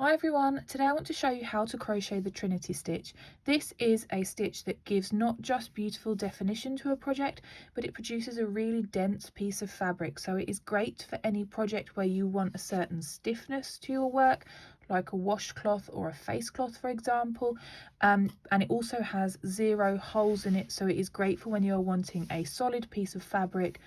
Hi everyone, today I want to show you how to crochet the Trinity stitch. This is a stitch that gives not just beautiful definition to a project, but it produces a really dense piece of fabric. So it is great for any project where you want a certain stiffness to your work, like a washcloth or a face cloth, for example. And it also has 0 holes in it, so it is great for when you're wanting a solid piece of fabric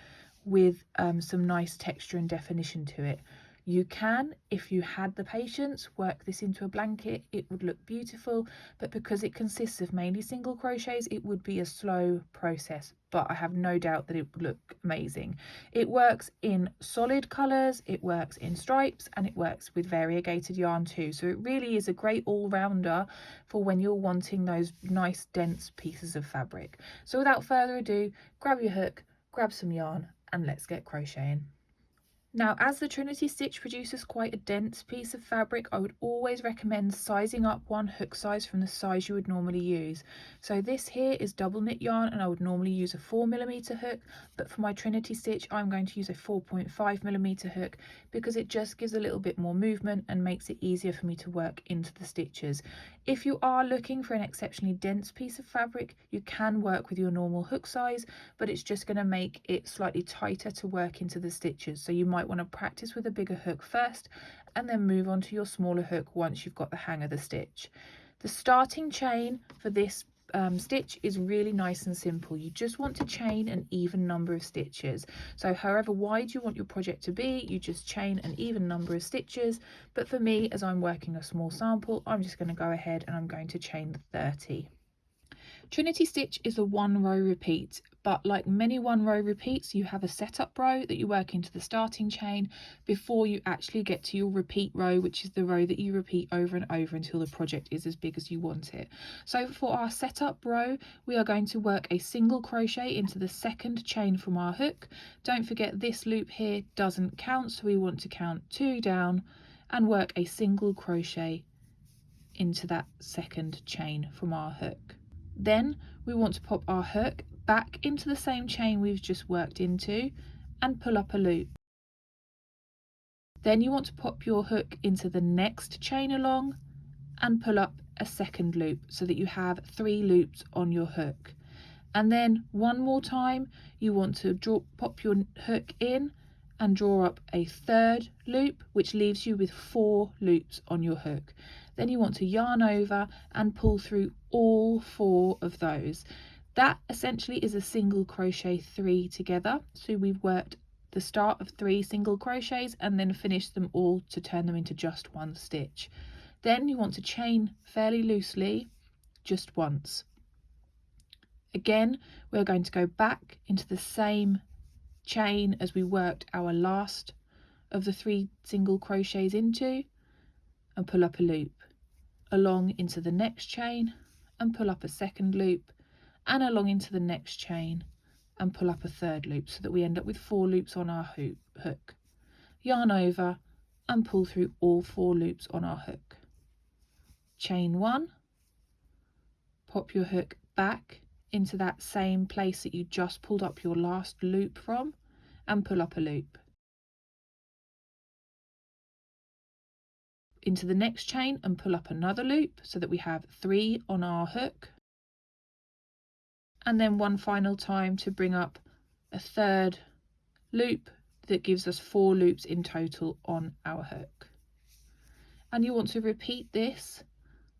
with some nice texture and definition to it. You can, if you had the patience, work this into a blanket. It would look beautiful, but because it consists of mainly single crochets, it would be a slow process, but I have no doubt that it would look amazing. It works in solid colours, it works in stripes, and it works with variegated yarn too. So it really is a great all-rounder for when you're wanting those nice dense pieces of fabric. So without further ado, grab your hook, grab some yarn, and let's get crocheting. Now, as the Trinity stitch produces quite a dense piece of fabric, I would always recommend sizing up one hook size from the size you would normally use. So this here is double knit yarn and I would normally use a 4mm hook, but for my Trinity stitch I'm going to use a 4.5mm hook because it just gives a little bit more movement and makes it easier for me to work into the stitches. If you are looking for an exceptionally dense piece of fabric, you can work with your normal hook size, but it's just going to make it slightly tighter to work into the stitches. So you might want to practice with a bigger hook first and then move on to your smaller hook once you've got the hang of the stitch. The starting chain for this stitch is really nice and simple. You just want to chain an even number of stitches. So however wide you want your project to be, you just chain an even number of stitches. But for me, as I'm working a small sample, I'm just going to go ahead and I'm going to chain 30. Trinity stitch is a 1-row repeat, but like many 1-row repeats, you have a setup row that you work into the starting chain before you actually get to your repeat row, which is the row that you repeat over and over until the project is as big as you want it. So for our setup row, we are going to work a single crochet into the second chain from our hook. Don't forget this loop here doesn't count, so we want to count 2 down and work a single crochet into that second chain from our hook. Then we want to pop our hook back into the same chain we've just worked into and pull up a loop. Then you want to pop your hook into the next chain along and pull up a second loop so that you have 3 loops on your hook. And then one more time you want to pop your hook in and draw up a 3rd loop, which leaves you with 4 loops on your hook. Then you want to yarn over and pull through all 4 of those. That essentially is a single crochet 3 together. So we've worked the start of 3 single crochets and then finished them all to turn them into just 1 stitch. Then you want to chain fairly loosely just once. Again, we're going to go back into the same chain as we worked our last of the 3 single crochets into and pull up a loop, along into the next chain and pull up a second loop, and along into the next chain and pull up a 3rd loop, so that we end up with 4 loops on our hook. Yarn over and pull through all 4 loops on our hook. Chain 1, pop your hook back into that same place that you just pulled up your last loop from and pull up a loop. Into the next chain and pull up another loop so that we have 3 on our hook, and then one final time to bring up a 3rd loop that gives us 4 loops in total on our hook. And you want to repeat this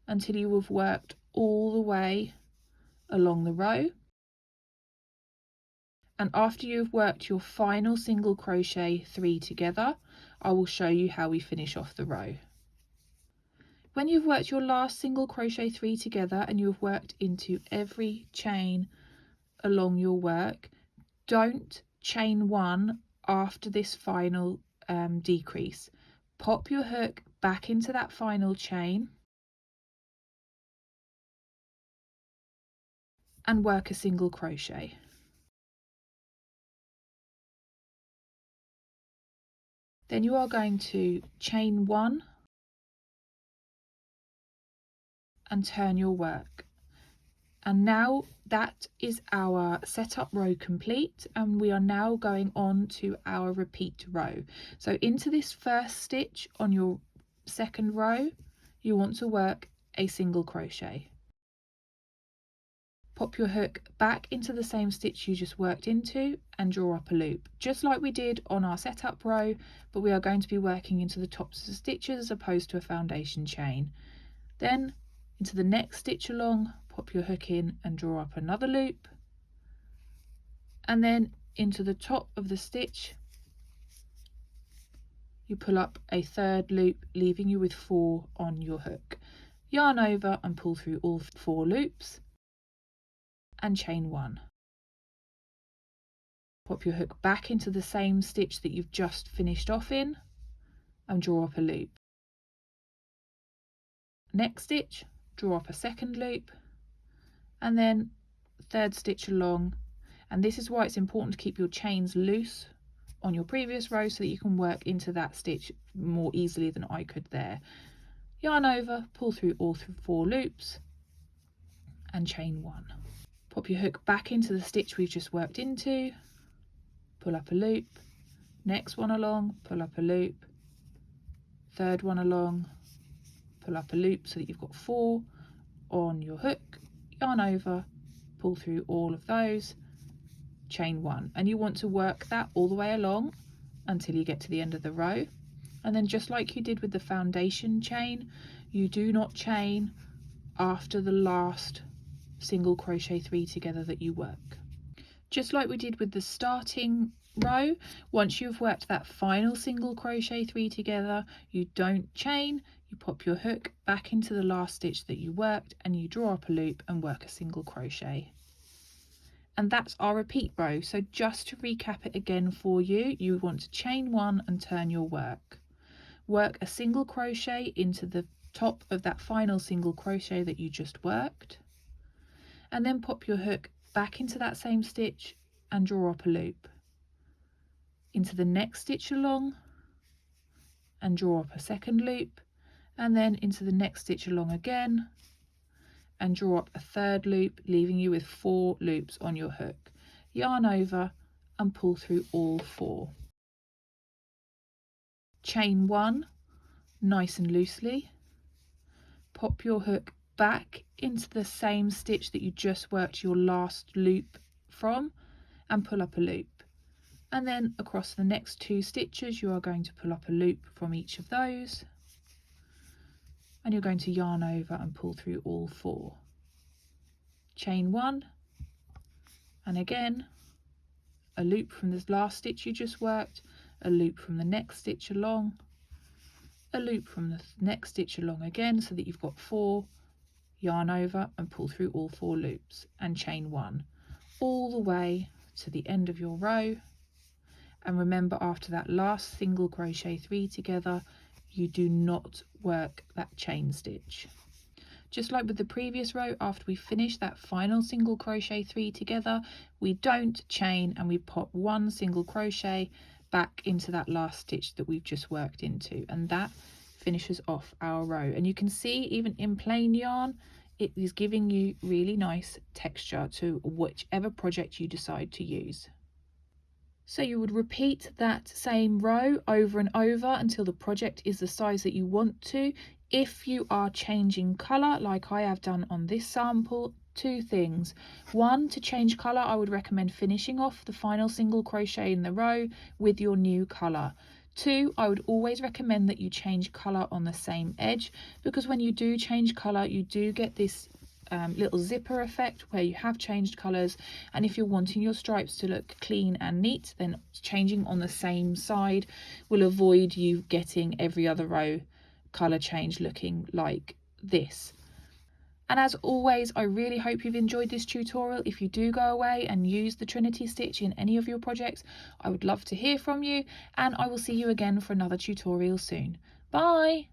until you have worked all the way along the row. And after you've worked your final single crochet 3 together, I will show you how we finish off the row. When you've worked your last single crochet 3 together and you've worked into every chain along your work, don't chain 1 after this final decrease. Pop your hook back into that final chain and work a single crochet. Then you are going to chain 1 and turn your work. And now that is our setup row complete, and we are now going on to our repeat row. So into this first stitch on your second row, you want to work a single crochet. Pop your hook back into the same stitch you just worked into and draw up a loop, just like we did on our setup row, but we are going to be working into the tops of the stitches as opposed to a foundation chain. Then into the next stitch along, pop your hook in and draw up another loop, and then into the top of the stitch you pull up a third loop, leaving you with 4 on your hook. Yarn over and pull through all 4 loops and chain 1. Pop your hook back into the same stitch that you've just finished off in and draw up a loop. Next stitch, draw up a second loop, and then third stitch along, and this is why it's important to keep your chains loose on your previous row so that you can work into that stitch more easily than I could there. Yarn over, pull through all 4 loops and chain 1. Pop your hook back into the stitch we've just worked into, pull up a loop, next one along, pull up a loop, third one along, pull up a loop so that you've got 4 on your hook, yarn over, pull through all of those, chain 1, and you want to work that all the way along until you get to the end of the row. And then just like you did with the foundation chain, you do not chain after the last single crochet 3 together that you work. Just like we did with the starting row, once you've worked that final single crochet 3 together, you don't chain, you pop your hook back into the last stitch that you worked and you draw up a loop and work a single crochet. And that's our repeat row. So just to recap it again for you, you want to chain 1 and turn your work. Work a single crochet into the top of that final single crochet that you just worked, and then pop your hook back into that same stitch and draw up a loop. Into the next stitch along and draw up a second loop, and then into the next stitch along again and draw up a third loop, leaving you with 4 loops on your hook. Yarn over and pull through all 4. Chain 1 nice and loosely, pop your hook back into the same stitch that you just worked your last loop from and pull up a loop, and then across the next 2 stitches you are going to pull up a loop from each of those, and you're going to yarn over and pull through all 4. Chain 1, and again a loop from this last stitch you just worked, a loop from the next stitch along, a loop from the next stitch along again so that you've got 4, yarn over and pull through all 4 loops and chain 1 all the way to the end of your row. And remember, after that last single crochet 3 together, you do not work that chain stitch. Just like with the previous row, after we finish that final single crochet 3 together, we don't chain and we pop 1 single crochet back into that last stitch that we've just worked into, and that finishes off our row. And you can see even in plain yarn it is giving you really nice texture to whichever project you decide to use. So you would repeat that same row over and over until the project is the size that you want to. If you are changing colour like I have done on this sample, 2 things. 1, to change colour, I would recommend finishing off the final single crochet in the row with your new colour. 2, I would always recommend that you change colour on the same edge, because when you do change colour you do get this little zipper effect where you have changed colours, and if you're wanting your stripes to look clean and neat, then changing on the same side will avoid you getting every other row colour change looking like this. And as always, I really hope you've enjoyed this tutorial. If you do go away and use the Trinity Stitch in any of your projects, I would love to hear from you, and I will see you again for another tutorial soon. Bye!